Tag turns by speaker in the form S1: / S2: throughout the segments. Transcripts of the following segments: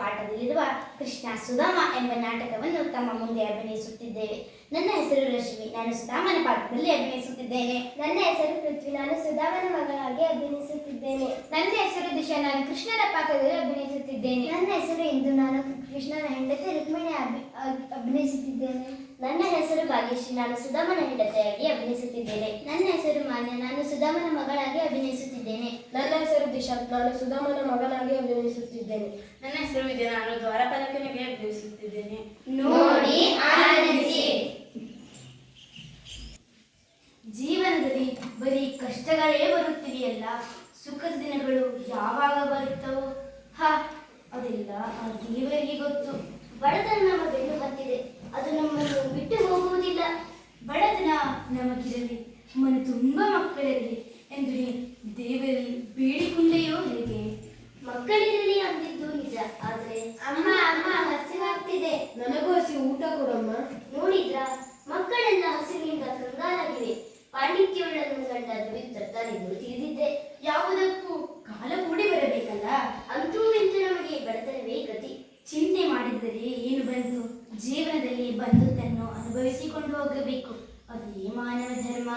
S1: ಪಾಠದಲ್ಲಿರುವ ಕೃಷ್ಣ ಸುಧಾಮ ಎಂಬ ನಾಟಕವನ್ನು ತಮ್ಮ ಮುಂದೆ ಅಭಿನಯಿಸುತ್ತಿದ್ದೇವೆ. ನನ್ನ ಹೆಸರು ರಶ್ಮಿ, ನಾನು ಸುಧಾಮನ ಪಾತ್ರದಲ್ಲಿ ಅಭಿನಯಿಸುತ್ತಿದ್ದೇನೆ.
S2: ನನ್ನ ಹೆಸರು ಪೃಥ್ವಿ, ನಾನು ಸುಧಾಮನ ಮಗಳಾಗಿ ಅಭಿನಯಿಸುತ್ತಿದ್ದೇನೆ.
S1: ನನ್ನ ಹೆಸರು ದಿಶಾ, ನಾನು ಕೃಷ್ಣನ ಪಾತ್ರದಲ್ಲಿ ಅಭಿನಯಿಸುತ್ತಿದ್ದೇನೆ.
S2: ನನ್ನ ಹೆಸರು ಇಂದು, ನಾನು ಕೃಷ್ಣನ ಹೆಂಡತಿ ರುಕ್ಮಿಣಿ ಅಭಿನಯಿಸುತ್ತಿದ್ದೇನೆ.
S3: ನನ್ನ ಹೆಸರು ಭಾಗ್ಯಶ್ರೀ, ನಾನು ಸುಧಾಮನ ಹೆಂಡತಿಯಾಗಿ ಅಭಿನಯಿಸುತ್ತಿದ್ದೇನೆ.
S2: ನನ್ನ ಹೆಸರು ಮಾನ್ಯ, ನಾನು ಸುಧಾಮನ ಮಗಳಾಗಿ ಅಭಿನಯಿಸುತ್ತಿದ್ದೇನೆ.
S3: ನನ್ನ ಹೆಸರು ದಿಶಾಂತ್, ನಾನು ಸುಧಾಮನ ಮಗನಾಗಿ ಅಭಿನಯಿಸುತ್ತಿದ್ದೇನೆ.
S1: ನನ್ನ ಹೆಸರು ವಿದ್ಯಾ, ನಾನು ದ್ವಾರಪಾಲಕನಾಗಿ ಅಭಿನಯಿಸುತ್ತಿದ್ದೇನೆ.
S2: ನೋಡಿ ಆನಂದಿಸಿ.
S1: ಜೀವನದಲ್ಲಿ ಬರೀ ಕಷ್ಟಗಳೇ ಬರುತ್ತಿವೆಯಲ್ಲ, ಸುಖದ ದಿನಗಳು ಯಾವಾಗ ಬರುತ್ತವೋ ಅದೆಲ್ಲ ಆ ದೇವರಿಗೆ ಗೊತ್ತು.
S2: ಬಡತನ ನಮ್ಮ ಬೆನ್ನು ಹತ್ತಿದೆ, ಅದು ನಮ್ಮನ್ನು ಬಿಟ್ಟು ಹೋಗುವುದಿಲ್ಲ.
S1: ಬಡತನ ನಮಗಿರಲಿ, ಮನೆ ತುಂಬ ಮಕ್ಕಳಿರಲಿ ಎಂದು ದೇವರಲ್ಲಿ ಬೇಡಿಕೊಂಡೆಯೋ ಹೇಗೆ?
S2: ಮಕ್ಕಳಿರಲಿ ಅಂದಿದ್ದು ನಿಜ, ಆದರೆ ಅಮ್ಮ ಹಸಿವಾಗ್ತಿದೆ.
S3: ನನಗೂ ಹಸಿ ಊಟ ಕೊಡಮ್ಮ.
S2: ನೋಡಿದ್ರ, ಮಕ್ಕಳೆಲ್ಲ ಹಸಿವಿನಿಂದ ಕಂಗಾಲಾಗಿವೆ. ಪಾಂಡಿತ್ಯವುಳ್ಳ ಗಂಡ ದುಡಿತಾನೆಂದು ತಿಳಿದಿದ್ದೆ.
S1: ಯಾವುದಕ್ಕೂ ಕಾಲ ಕೂಡಿ ಬರಬೇಕಲ್ಲ.
S2: ಅಂತೂ ಇಂತೂ ನಮಗೆ ಬಡತನವೇ ಗತಿ.
S1: ಚಿಂತೆ ಮಾಡಿದರೆ ಏನು ಬಂತು? ಜೀವನದಲ್ಲಿ ಬಂದುದನ್ನು ಅನುಭವಿಸಿಕೊಂಡು ಹೋಗಬೇಕು, ಅದೇ ಮಾನವ ಧರ್ಮ.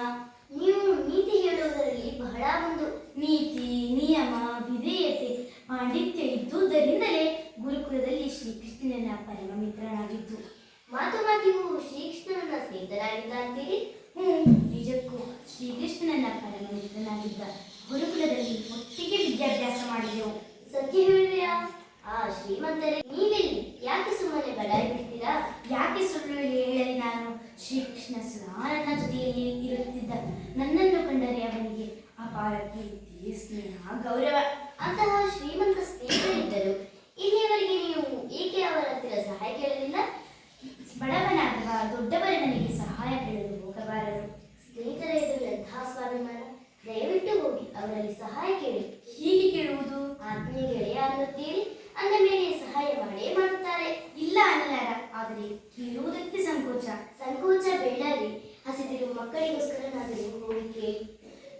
S2: ನೀವು ನೀತಿ ಹೇಳುವುದರಲ್ಲಿ ಬಹಳ ಒಂದು.
S1: ನೀತಿ, ನಿಯಮ, ವಿಧೇಯತೆ, ಪಾಂಡಿತ್ಯ ಇದ್ದುದರಿಂದಲೇ ಗುರುಕುಲದಲ್ಲಿ ಶ್ರೀಕೃಷ್ಣನ ಪರಮ ಮಿತ್ರನಾಗಿದ್ದು.
S2: ಮಾತಿಗೂ ಶ್ರೀಕೃಷ್ಣನ ಸ್ನೇಹಿತನಾಗಿದ್ದ ಅಂತೀರಿ?
S1: ನಿಜಕ್ಕೂ ಶ್ರೀಕೃಷ್ಣನ ಪರಮ ಮಿತ್ರನಾಗಿದ್ದ. ಗುರುಕುಲದಲ್ಲಿ ಒಟ್ಟಿಗೆ ವಿದ್ಯಾಭ್ಯಾಸ ಮಾಡಿದೆವು.
S2: ಸತ್ಯ ಹೇಳಿದೆಯಾ? ಆ ಶ್ರೀಮಂತರೇ, ನೀವೆಲ್ಲಿ? ಯಾಕೆ ಸುಮ್ಮನೆ ಬಡಾಯಿ ಬಿಡ್ತೀರಾ?
S1: ಯಾಕೆ ಸುಳ್ಳು ಹೇಳಲಿ? ನಾನು ಶ್ರೀಕೃಷ್ಣ ಸದಾ ನನ್ನ ಜೊತೆಯಲ್ಲಿ ಇರುತ್ತಿದ್ದ. ನನ್ನನ್ನು ಕಂಡರೆ ಅವನಿಗೆ ಅಪಾರ ಕೀರ್ತಿ, ಸ್ನೇಹ, ಗೌರವ.
S2: ಅಂತಹ ಶ್ರೀಮಂತ ಸ್ನೇಹಿತರಿದ್ದರು. ಇಲ್ಲಿಯವರೆಗೆ ನೀವು ಏಕೆ ಅವರ ಹತ್ತಿರ ಸಹಾಯ ಕೇಳಲಿಲ್ಲ?
S1: ಬಡವನ ಅಥವಾ ದೊಡ್ಡವರ ನನಗೆ ಸಹಾಯ ಕೇಳಲು ಹೋಗಬಾರದು.
S2: ಸ್ನೇಹಿತರ ಎದುರು ಎಂತಹ ಸ್ವಾಭಿಮಾನ! ದಯವಿಟ್ಟು ಹೋಗಿ ಅವರಲ್ಲಿ ಸಹಾಯ ಕೇಳಿ.
S1: ಹೀಗೆ ಕೇಳುವುದು?
S2: ಆತ್ಮೀಯ ಗೆಳೆಯ ಅನ್ನುತ್ತೀರಿ, ಅಂದ ಮೇಲೆ ಸಹಾಯ ಮಾಡೇ ಮಾಡುತ್ತಾರೆ.
S1: ಇಲ್ಲ ಅನ್ನಲಾರ, ಆದರೆ ಕೇಳುವುದಕ್ಕೆ
S2: ಸಂಕೋಚ ಬೇಡಾರಿ. ಹಸಿದಿರುವ ಮಕ್ಕಳಿಗೋಸ್ಕರನಾದರೂ ಹೋಗಿ ಕೇಳಿ.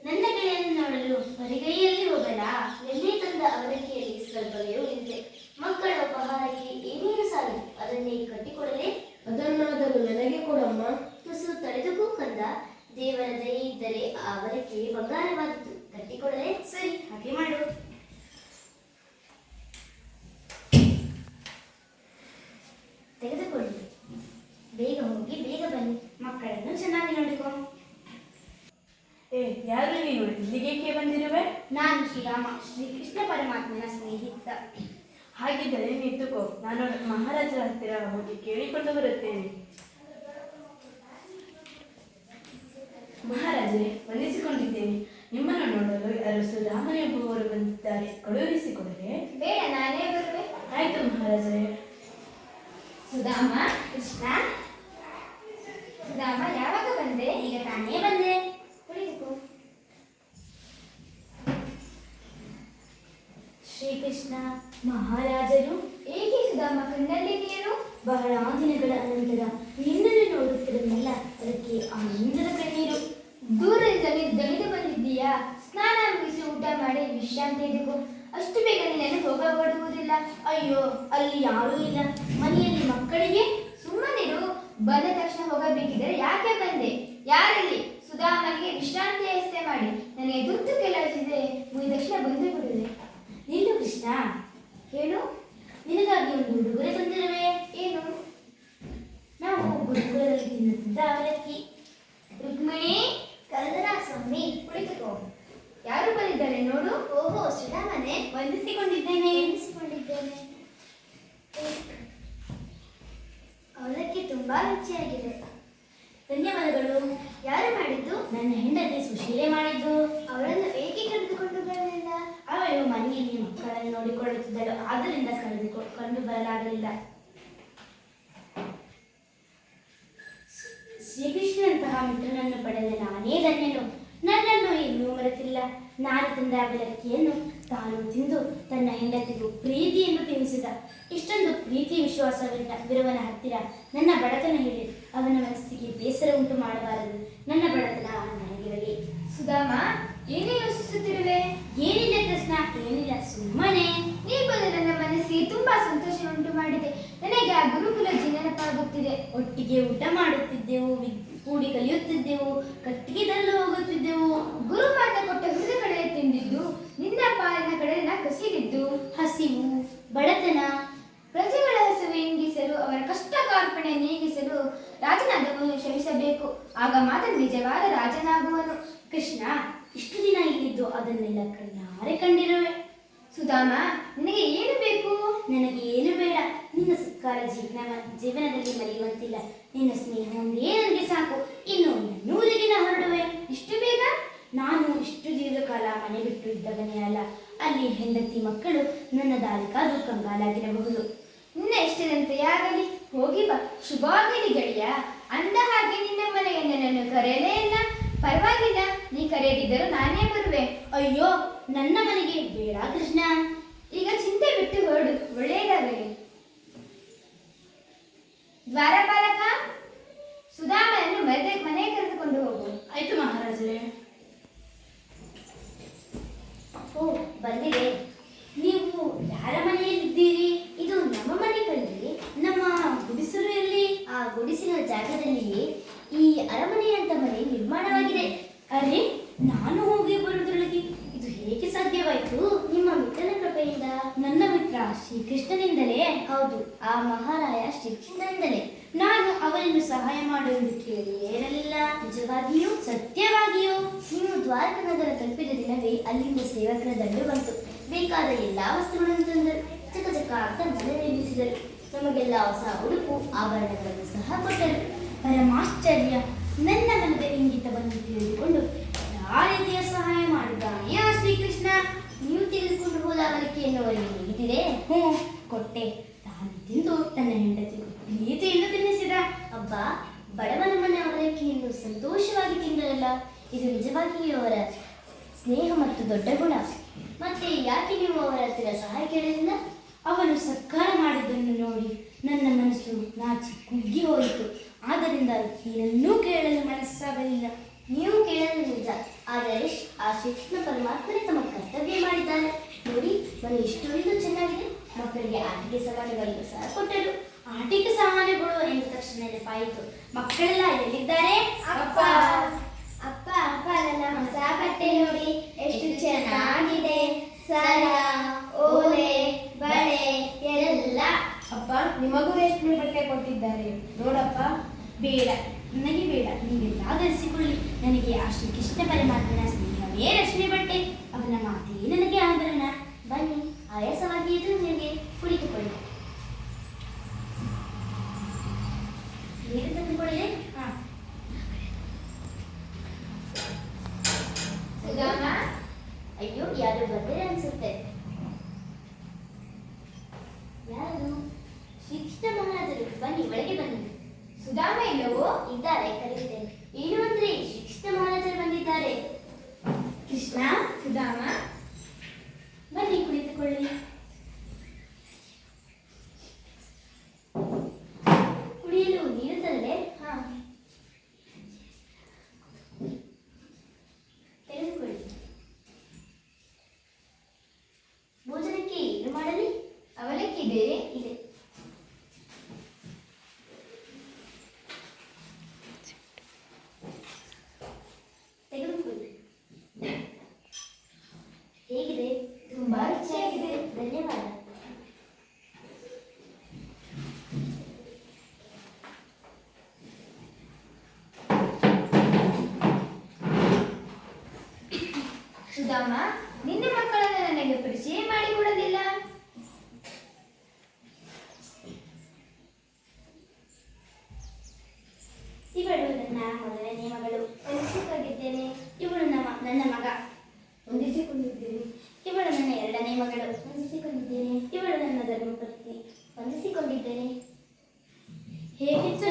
S1: ನನ್ನ ಗೆಳೆಯನ್ನು ನೋಡಲು ಹೊರಗೈಯಲ್ಲಿ ಹೋಗಲ್ಲ.
S2: ನೆನ್ನೆ ತಂದ ಅವಲಕ್ಕಿಯಲ್ಲಿ ಸ್ವಲ್ಪವೇ ಉಳಿದಿದೆ. ಮಕ್ಕಳ ಉಪಹಾರಕ್ಕೆ ಏನೇನು ಸಾಲು, ಅದನ್ನೇ ಕಟ್ಟಿಕೊಡಲೇ?
S3: ಅದನ್ನಾದರೂ ನನಗೆ ಕೊಡಮ್ಮ.
S2: ತುಸು ತಡೆದುಕೂ ಕಂದ. ದೇವರ ದಯೆ ಇದ್ದರೆ ಆ ಅವಲಕ್ಕಿ ಬಂಗಾರವಾದಿತು. ಕಟ್ಟಿಕೊಡಲೇ?
S1: ಸರಿ, ಹಾಗೆ ಮಾಡು.
S2: ತೆಗೆದುಕೊಳ್ಳಿ. ಬೇಗ ಹೋಗಿ ಬೇಗ ಬನ್ನಿ.
S1: ಮಕ್ಕಳನ್ನು ಚೆನ್ನಾಗಿ ನೋಡಿಕೊ.
S3: ಯಾರು ನೀನು? ಇಲ್ಲಿಗೇಕೆ ಬಂದಿರುವೆ?
S1: ನಾನು ಶ್ರೀರಾಮ, ಶ್ರೀಕೃಷ್ಣ ಪರಮಾತ್ಮನ ಸ್ನೇಹಿತ.
S3: ಹಾಗಿದ್ದರೆ ನಿಂತುಕೋ, ನಾನು ಮಹಾರಾಜರ ಹತ್ತಿರ ಹೋಗಿ ಕೇಳಿಕೊಂಡು ಬರುತ್ತೇನೆ. ಮಹಾರಾಜರೇ, ವಂದಿಸಿಕೊಂಡಿದ್ದೇನೆ. ನಿಮ್ಮನ್ನು ನೋಡಲು ಅರಸು ರಾಮನೇ ಎಂಬುವವರು ಬಂದಿದ್ದಾರೆ, ಕಳುಹಿಸಿಕೊಡಲೇ?
S2: ಬೇಡ, ನಾನೇ ಬರುವೆ.
S3: ಆಯ್ತು ಮಹಾರಾಜರೇ.
S1: ಸುಧಾಮ, ಕೃಷ್ಣ.
S2: ಸುಧಾಮ, ಯಾವಾಗ ಬಂದೆ?
S1: ಈಗ ತಾನೇ ಬಂದೆ.
S2: ಕುಳಿತುಕೋ.
S1: ಶ್ರೀಕೃಷ್ಣ ಮಹಾರಾಜರು.
S2: ಏಕೆ ಸುಧಾಮ, ಕಣ್ಣಲ್ಲಿ ನೀರು?
S1: ಬಹಳ ದಿನಗಳ ಅನಂತರ ನಿನ್ನನ್ನು ನೋಡುತ್ತಿರಲಿಲ್ಲ, ಅದಕ್ಕೆ ಆನಂದದ ಕಣ್ಣೀರು.
S2: ದೂರದಿಂದ ದಣಿದು ಬಂದಿದ್ದೀಯಾ? ಸ್ನಾನ ಮುಗಿಸಿ ಊಟ ಮಾಡಿ ವಿಶ್ರಾಂತಿ ತೆಗೆದುಕೋ. ಅಷ್ಟು ಬೇಗ ನಿನ್ನನ್ನು ಹೋಗಬಡುವುದಿಲ್ಲ.
S1: ಅಯ್ಯೋ, ಅಲ್ಲಿ ಯಾರೂ ಇಲ್ಲ. ಮನೆಯಲ್ಲಿ ಮಕ್ಕಳಿಗೆ.
S2: ಸುಮ್ಮನಿರು. ಬಂದ ತಕ್ಷಣ ಹೋಗಬೇಕಿದ್ದರೆ ಯಾಕೆ ಬಂದೆ? ಯಾರಲ್ಲಿ? ಸುಧಾಮನಿಗೆ ವಿಶ್ರಾಂತಿ ವ್ಯವಸ್ಥೆ ಮಾಡಿ. ನನಗೆ ತುರ್ತು ಕೆಲಸ ಇದೆ, ಮುಗಿದ ತಕ್ಷಣ ಬಂದು ಬಿಡುವೆ.
S1: ನಿಲ್ಲು ಕೃಷ್ಣ.
S2: ಹೇಳು.
S1: ನಿನಗಾಗಿ ಒಂದು ಉಡುಗೊರೆ ತಂದಿರುವೆ.
S2: ಏನು?
S1: ನಾವು ಗುರುಕುಲದಲ್ಲಿ ತಿನ್ನುತ್ತಿದ್ದ ಅವಲಕ್ಕಿ.
S2: ರುಕ್ಮಿಣಿ, ಕರೆದರ ಸ್ವಾಮಿ, ಕುಳಿತುಕೋ. ಯಾರು ಬಂದಿದ್ದಾರೆ ನೋಡು. ಓಹೋ, ಸುಧಾಮನೆ.
S1: ವಂದಿಸಿಕೊಂಡಿದ್ದೇನೆ.
S2: ಅವಲಕ್ಕಿ ತುಂಬಾ ರುಚಿಯಾಗಿದೆ.
S1: ಧನ್ಯವಾದಗಳು.
S2: ಯಾರು ಮಾಡಿದ್ದು?
S1: ನನ್ನ ಹೆಂಡತಿ ಸುಶೀಲೆ ಮಾಡಿದ್ದು.
S2: ಅವಳನ್ನು ಏಕೆ ಕರೆದುಕೊಂಡು ಬರಲಿಲ್ಲ?
S1: ಅವಳು ಮನೆಯಲ್ಲಿ ಮಕ್ಕಳನ್ನು ನೋಡಿಕೊಳ್ಳುತ್ತಿದ್ದಳು, ಆದ್ದರಿಂದ ಕಂಡು ಬರಲಾಗಲಿಲ್ಲ. ಶ್ರೀಕೃಷ್ಣನಂತಹ ಮಿತ್ರನನ್ನು ಪಡೆದ ನಾನೇ ಧನ್ಯನು. ನನ್ನನ್ನು ಇನ್ನೂ ಮರೆತಿಲ್ಲ. ನಾನು ತಂದ ಅವಲಕ್ಕಿಯನ್ನು ತಾನು ತಿಂದು ತನ್ನ ಹೆಂಡತಿಗೂ ಪ್ರೀತಿಯನ್ನು ತಿನ್ನಿಸಿದ. ಇಷ್ಟೊಂದು ಪ್ರೀತಿ ವಿರುವನ ಹತ್ತಿರ ನನ್ನ ಬಡತನ ಹೇಳಿ ಅವನ ಮನಸ್ಸಿಗೆ ಬೇಸರ ಉಂಟು ಮಾಡಬಾರದು. ನನ್ನ ಬಡತನ ನನಗಿರಲಿ.
S2: ಸುಧಾಮ, ಏನು ಯೋಚಿಸುತ್ತಿರುವೆ?
S1: ಏನಿಲ್ಲ ಕೃಷ್ಣ, ಏನಿಲ್ಲ, ಸುಮ್ಮನೆ.
S2: ನೀ ಬಂದು ನನ್ನ ಮನಸ್ಸಿಗೆ ತುಂಬಾ ಸಂತೋಷ ಉಂಟು ಮಾಡಿದೆ. ನನಗೆ ಆ ಗುರುಕುಲ ನೆನಪಾಗುತ್ತಿದೆ.
S1: ಒಟ್ಟಿಗೆ ಊಟ ಮಾಡುತ್ತಿದ್ದೆವು, ಕೂಡಿ ಕಲಿಯುತ್ತಿದ್ದೆವು, ಕಟ್ಟಿಗೆದಲ್ಲೂ ಹೋಗುತ್ತಿದ್ದೆವು.
S2: ಗುರುಮಾತೆ ಕೊಟ್ಟ ಹುರಿದ ಕಡಲೆ ತಿಂದಿದ್ದು, ನಿನ್ನ ಪಾಲಿನ ಕಡಲಿನ ಕಸಿದಿದ್ದು,
S1: ಹಸಿವು, ಬಡತನ,
S2: ಪ್ರಜೆಗಳ ಹಸಿವು ಇಂಗಿಸಲು, ಅವರ ಕಷ್ಟ ಕಾರ್ಪಣೆ ನೀಗಿಸಲು ರಾಜನಾದವನು ಶ್ರಮಿಸಬೇಕು. ಆಗ ಮಾತ್ರ ನಿಜವಾದ ರಾಜನಾಗುವನು.
S1: ಕೃಷ್ಣ, ಇಷ್ಟು ದಿನ ಇಲ್ಲಿದ್ದು ಅದನ್ನೆಲ್ಲ ಕಣ್ಣಾರೆ ಕಂಡಿರುವೆ.
S2: ಸುಧಾಮ, ನಿನಗೆ ಏನು ಬೇಕು?
S1: ನನಗೆ ಏನು ಬೇಡ. ನಿನ್ನ ಸತ್ಕಾರ ಜೀವನದಲ್ಲಿ ಮರೆಯುವಂತಿಲ್ಲ. ನಿನ್ನ ಸ್ನೇಹ ಒಂದೇ ನನಗೆ ಸಾಕು. ಇನ್ನು ನನ್ನೂರಿಗೆ ನಾ ಹೊರಡುವೆ.
S2: ಇಷ್ಟು ಬೇಗ?
S1: ನಾನು ಇಷ್ಟು ದೀರ್ಘಕಾಲ ಮನೆ ಬಿಟ್ಟು ಇದ್ದವನೇ ಅಲ್ಲ. ಅಲ್ಲಿ ಹೆಂಡತಿ ಮಕ್ಕಳು ನನ್ನ ದಾರಿ ಕಾದು ಕಂಗಾಲಾಗಿರಬಹುದು.
S2: ನಿನ್ನ ಇಷ್ಟದಂತೆಯಾಗಲಿ. ಹೋಗಿ ಬಾ. ಶುಭವಾಗಲಿ ಗೆಳೆಯ. ಅಂದ ಹಾಗೆ ನಿನ್ನ ಮನೆಗೆ ನನ್ನನ್ನು ಕರೆಯಲೇ ಇಲ್ಲ. ಪರವಾಗಿಲ್ಲ, ನೀ ಕರೆಯದಿದ್ದರೂ ನಾನೇ ಬರುವೆ.
S1: ಅಯ್ಯೋ, ನನ್ನ ಮನೆಗೆ ಬೇಡ ಕೃಷ್ಣ.
S2: ಈಗ ಚಿಂತೆ ಬಿಟ್ಟು ಹೊರಡು. ಒಳ್ಳೆಯದಾಗಲಿ. ದ್ವಾರಪಾಲಕ, ಸುಧಾಮನನ್ನು ಮನೆಗೆ ಕರೆದುಕೊಂಡು ಹೋಗು.
S3: ಆಯ್ತು ಮಹಾರಾಜರೇ.
S1: ಓ, ಬಂದಿದೆ. ನೀವು ಯಾರ ಮನೆಯಲ್ಲಿದ್ದೀರಿ? ಇದು ನಮ್ಮ ಮನೆ ಕಣ್ರಿ. ನಮ್ಮ ಗುಡಿಸಲು ಎಲ್ಲಿ? ಆ ಗುಡಿಸಿನ ಜಾಗದಲ್ಲಿ ಈ ಅರಮನೆ ಅಂತ ಮನೆ ನಿರ್ಮಾಣವಾಗಿದೆ. ಅರೆ, ನಾನು ಹೋಗಿ ಬರುವುದರೊಳಗೆ ಇದು ಹೇಗೆ ಸಾಧ್ಯವಾಯಿತು? ನಿಮ್ಮ ಮಿತ್ರನ ಕೃಪೆಯಿಂದ. ನನ್ನ ಮಿತ್ರ ಶ್ರೀಕೃಷ್ಣನಿಂದಲೇ? ಹೌದು, ಆ ಮಹಾರಾಯ ಶ್ರೀಕೃಷ್ಣನಿಂದಲೇ. ನಾನು ಅವರನ್ನು ಸಹಾಯ ಮಾಡುವುದು ಕೇಳಿಯೇ ಇರಲಿಲ್ಲ. ನಿಜವಾಗಿಯೂ? ಸತ್ಯವಾಗಿಯೂ? ನೀವು ದ್ವಾರಕ ನಗರ ತಲುಪಿದ ದಿನವೇ ಅಲ್ಲಿಂದ ಸೇವಕರ ದಂಡು ಬಂತು. ಬೇಕಾದ ಎಲ್ಲಾ ವಸ್ತುಗಳನ್ನು ತಂದರು. ಚಕ ಅಂತ ಮನೆ ನಿರ್ಮಿಸಿದರು. ನಮಗೆಲ್ಲ ಹೊಸ ಉಡುಪು ಆಭರಣಗಳನ್ನು ಸಹ ಕೊಟ್ಟರು. ಪರಮಾಶ್ಚರ್ಯ. ನನ್ನ ಮನದ ಇಂಗಿತವನ್ನು ತಿಳಿದುಕೊಂಡು ಆ ರೀತಿಯ ಸಹಾಯ ಮಾಡಿದ್ದಾನೆ ಆ ಶ್ರೀಕೃಷ್ಣ. ನೀವು ತಿಳಿದುಕೊಂಡು ಹೋದ ಅವರಿಕೆಯನ್ನು ಅವರಿಗೆ ನೀಡಿದಿರೇ? ಹ್ಞೂ, ಕೊಟ್ಟೆ. ತಾನು ತಿಂದು ತನ್ನ ಹೆಂಡತಿಗೂ ಪ್ರೀತಿಯಿಂದ ತಿನ್ನಿಸಿದ. ಅಬ್ಬ, ಬಡವನ ಮನೆ ಅವಲಕ್ಕಿಯನ್ನು ಸಂತೋಷವಾಗಿ ತಿಂದರಲ್ಲ. ಇದು ನಿಜವಾಗಿಯೂ ಅವರ ಸ್ನೇಹ ಮತ್ತು ದೊಡ್ಡ ಗುಣ. ಮತ್ತೆ ಯಾಕೆ ನೀವು ಅವರ ಹತ್ತಿರ ಸಹಾಯ ಕೇಳಲಿಲ್ಲ? ಅವನು ಸತ್ಕಾರ ಮಾಡಿದ್ದನ್ನು ನೋಡಿ ನನ್ನ ಮನಸ್ಸು ನಾಚಿ ಕುಗ್ಗಿ ಹೋಯಿತು. ಆದ್ದರಿಂದ ಏನನ್ನೂ ಕೇಳಲು ಮನಸ್ಸಾಗಲಿಲ್ಲ. ನೀವು ಕೇಳಲು ನಿಜ, ಆದರೆ ಆ ಶ್ರೀಕೃಷ್ಣ ಪರಮಾತ್ಮನೇ ತಮ್ಮ ಕರ್ತವ್ಯ ಮಾಡಿದ್ದಾರೆ. ನೋಡಿ, ಮನೆ ಇಷ್ಟೊಂದು ಚೆನ್ನಾಗಿದೆ. ಮಕ್ಕಳಿಗೆ ಆಟಿಕೆ ಸಾಮಾನುಗಳನ್ನು ಸಹ ಕೊಟ್ಟರು. ಆಟಿಕೆ ಸಾಮಾನುಗಳು ಎಂದ ತಕ್ಷಣ ನೆನಪಾಯಿತು. ಮಕ್ಕಳೆಲ್ಲ ಎಲ್ಲಿದ್ದಾರೆ?
S2: ಅಪ್ಪ, ಅಪ್ಪ, ಅಪ್ಪ, ನನ್ನ ಹೊಸ ಬಟ್ಟೆ ನೋಡಿ ಎಷ್ಟು ಚೆನ್ನಾಗಿದೆ. ಸರ, ಓಲೆ, ಬಳೆ ಎಲ್ಲ.
S3: ಅಪ್ಪ, ನಿಮಗೂ ರೇಷ್ಮೆ ಬಟ್ಟೆ ಕೊಟ್ಟಿದ್ದಾರೆ ನೋಡಪ್ಪ.
S1: ಬೇಡ, ನನಗೆ ಬೇಡ. ನೀವೆಲ್ಲ ಧರಿಸಿಕೊಳ್ಳಿ. ನನಗೆ ಆ ಶ್ರೀಕೃಷ್ಣ ಪರಮಾತ್ಮನ ಸ್ನೇಹವೇ ರಶ್ಮಿ ಬಟ್ಟೆ. ಅವನ ಮಾತೇ ನನಗೆ ಆಭರಣ. ಬನ್ನಿ, ಆಯಾಸವಾಗಿ ಇದ್ದು ನಿಮಗೆ ಕುಳಿತುಕೊಳ್ಳಿ. ನೀರು ತಂದುಕೊಳ್ಳಿ. ಹಾ,
S2: ಸುಧಾಮ,
S1: ಅಯ್ಯೋ, ಯಾರು ಬಂದರೆ ಅನ್ಸುತ್ತೆ. ಯಾರು? ಶ್ರೀಕೃಷ್ಣ ಮಹಾರಾಜರು. ಬನ್ನಿ, ಒಳಗೆ ಬನ್ನಿ.
S2: ಸುಧಾಮ ಇಲ್ಲವೋ?
S1: ಇದ್ದಾರೆ, ಕರೀತೇನೆ. ಏನು ಅಂದ್ರೆ ಶ್ರೀಕೃಷ್ಣ ಮಹಾರಾಜರು ಬಂದಿದ್ದಾರೆ. ಕೃಷ್ಣ,
S2: ಸುಧಾಮ,
S1: ಬನ್ನಿ ಕುಳಿತುಕೊಳ್ಳಿ. ಕುಡಿಯಲು ನೀರು ತಂದೆ?
S2: ಹಾ,
S1: ತೆಗೆದುಕೊಳ್ಳಿ. ಭೋಜನಕ್ಕೆ ಏನು ಮಾಡಲಿ?
S2: ಅವಲಕ್ಕಿ ಬೇರೆ
S1: ಇದೆ. ತೆಗೆದುಕೊಳ್ಳಿ. ಹೇಗಿದೆ?
S2: ತುಂಬಾ ರುಚಿಯಾಗಿದೆ.
S1: ಧನ್ಯವಾದ.
S2: ಸುಧಾಮ, ನಿನ್ನ ಮಕ್ಕಳನ್ನು ನನಗೆ ಪರಿಚಯ ಮಾಡಿಕೊಡಲಿಲ್ಲ.
S1: ಇವಳು ನನ್ನ ಮೊದಲನೇ ಮಗಳು. ಹೊಂದಿಸಿಕೊಂಡಿದ್ದೇನೆ. ಇವಳು ನನ್ನ ಮಗ.
S2: ಹೊಂದಿಸಿಕೊಂಡಿದ್ದೇನೆ.
S1: ಇವಳು ನನ್ನ ಎರಡನೇ ಮಗಳು. ಹೊಂದಿಸಿಕೊಂಡಿದ್ದೇನೆ. ಇವಳು ನನ್ನ ಧರ್ಮಪತ್ನಿ. ಹೊಂದಿಸಿಕೊಂಡಿದ್ದೇನೆ. ಹೇಗಿತ್ತು